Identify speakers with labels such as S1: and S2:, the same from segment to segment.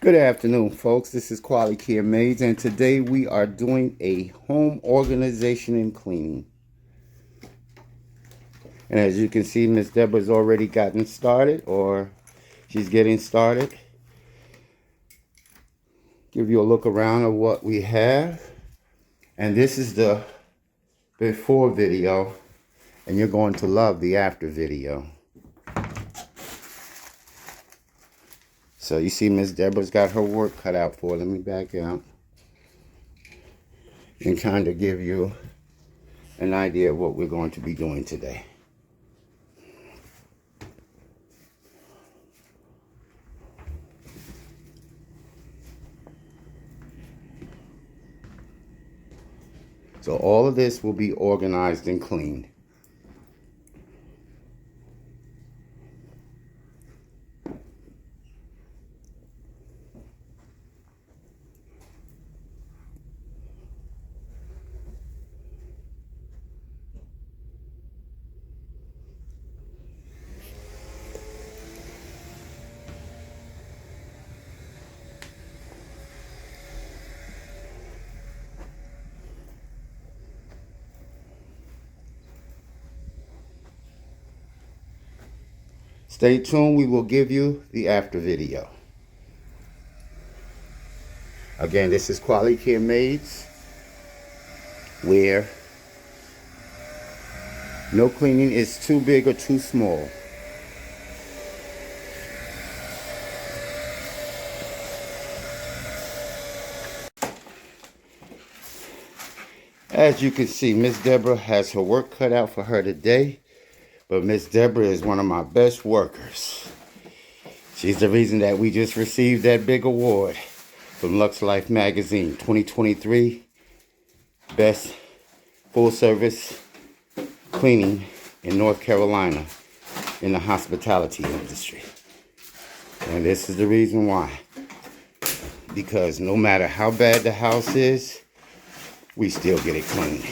S1: Good afternoon, folks. This is QualiCare Maids, and today we are doing a home organization and cleaning. And as you can see, Miss Deborah's already gotten started, or she's getting started. Give you a look around of what we have. And this is the before video, and you're going to love the after video. So you see Miss Deborah's got her work cut out for her. Let me back out and kind of give you an idea of what we're going to be doing today. So all of this will be organized and cleaned. Stay tuned, we will give you the after video. Again, this is QualiCare Maids, where no cleaning is too big or too small. As you can see, Miss Deborah has her work cut out for her today. But Miss Deborah is one of my best workers. She's the reason that we just received that big award from Lux Life Magazine 2023 Best Full Service Cleaning in North Carolina in the hospitality industry. And this is the reason why. Because no matter how bad the house is, we still get it clean.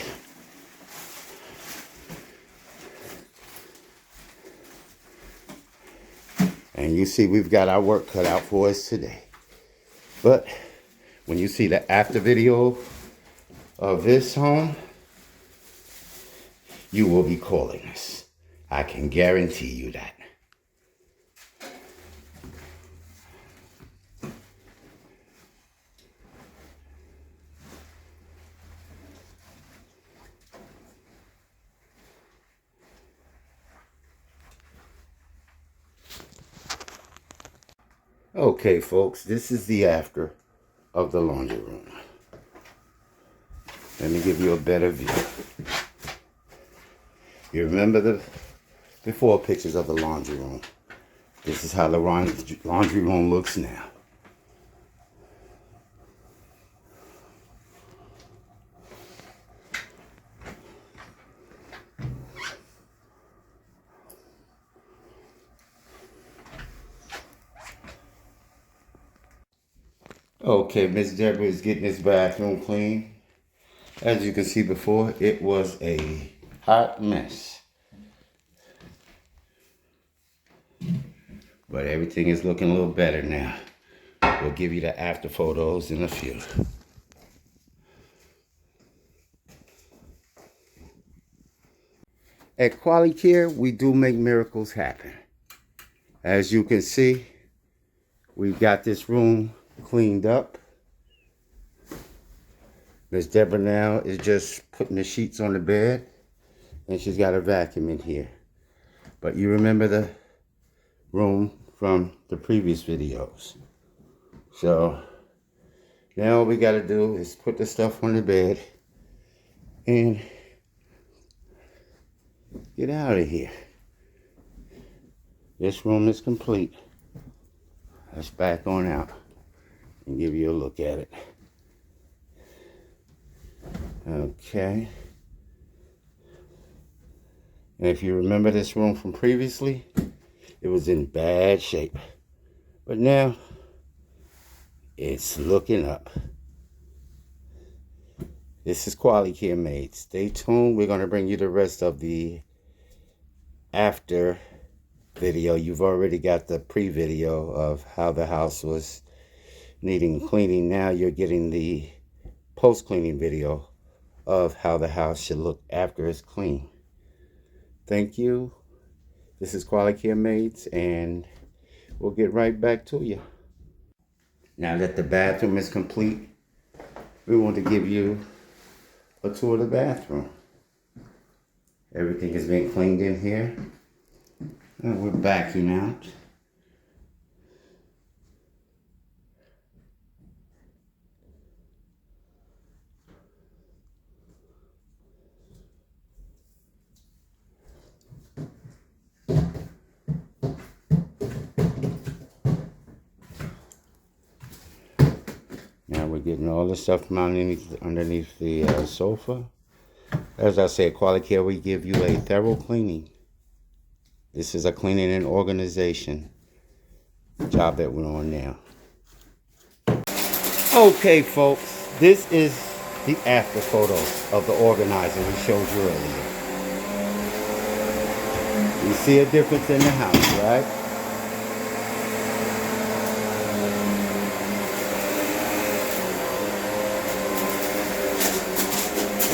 S1: And you see we've got our work cut out for us today. But when you see the after video of this home, you will be calling us. I can guarantee you that. Okay, folks, this is the after of the laundry room. Let me give you a better view. You remember the before pictures of the laundry room. This is how the laundry room looks now. Okay, Miss Deborah is getting this bathroom clean. As you can see before, it was a hot mess. But everything is looking a little better now. We'll give you the after photos in a few. At QualiCare, we do make miracles happen. As you can see, we've got this room cleaned up. Miss Deborah now is just putting the sheets on the bed, and she's got a vacuum in here. But you remember the room from the previous videos. So now all we got to do is put the stuff on the bed and get out of here. This room is complete. Let's back on out and give you a look at it. Okay. And if you remember this room from previously, it was in bad shape. But now, it's looking up. This is QualiCare Maids. Stay tuned. We're going to bring you the rest of the after video. You've already got the pre-video of how the house was needing cleaning. Now you're getting the post-cleaning video of how the house should look after it's clean. Thank you. This is QualiCare Maids, and we'll get right back to you. Now that the bathroom is complete, we want to give you a tour of the bathroom. Everything has been cleaned in here, and we're vacuuming out. Now we're getting all the stuff from underneath the sofa. As I said, QualiCare, we give you a thorough cleaning. This is a cleaning and organization job that we're on now. Okay, folks, this is the after photos of the organizer we showed you earlier. You see a difference in the house, right?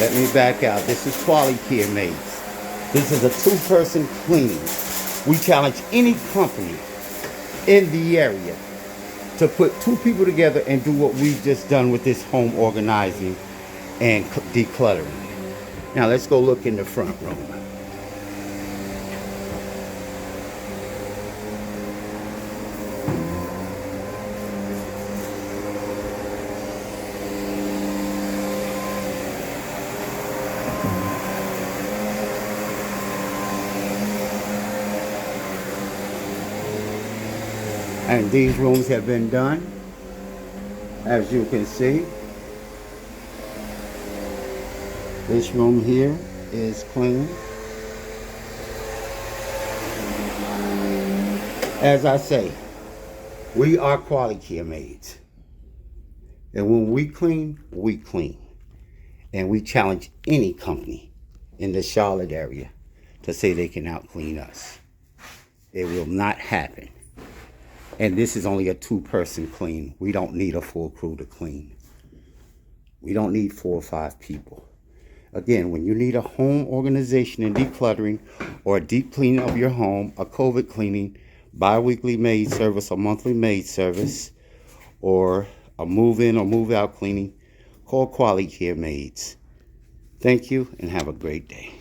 S1: Let me back out. This is QualiCare Maids. This is a two-person cleaning. We challenge any company in the area to put two people together and do what we've just done with this home organizing and decluttering. Now let's go look in the front room. And these rooms have been done, as you can see. This room here is clean. As I say, we are QualiCare Maids. And when we clean, we clean. And we challenge any company in the Charlotte area to say they can out-clean us. It will not happen. And this is only a two-person clean. We don't need a full crew to clean. We don't need 4 or 5 people. Again, when you need a home organization and decluttering, or a deep cleaning of your home, a COVID cleaning, bi-weekly maid service, a monthly maid service, or a move-in or move-out cleaning, call QualiCare Maids. Thank you and have a great day.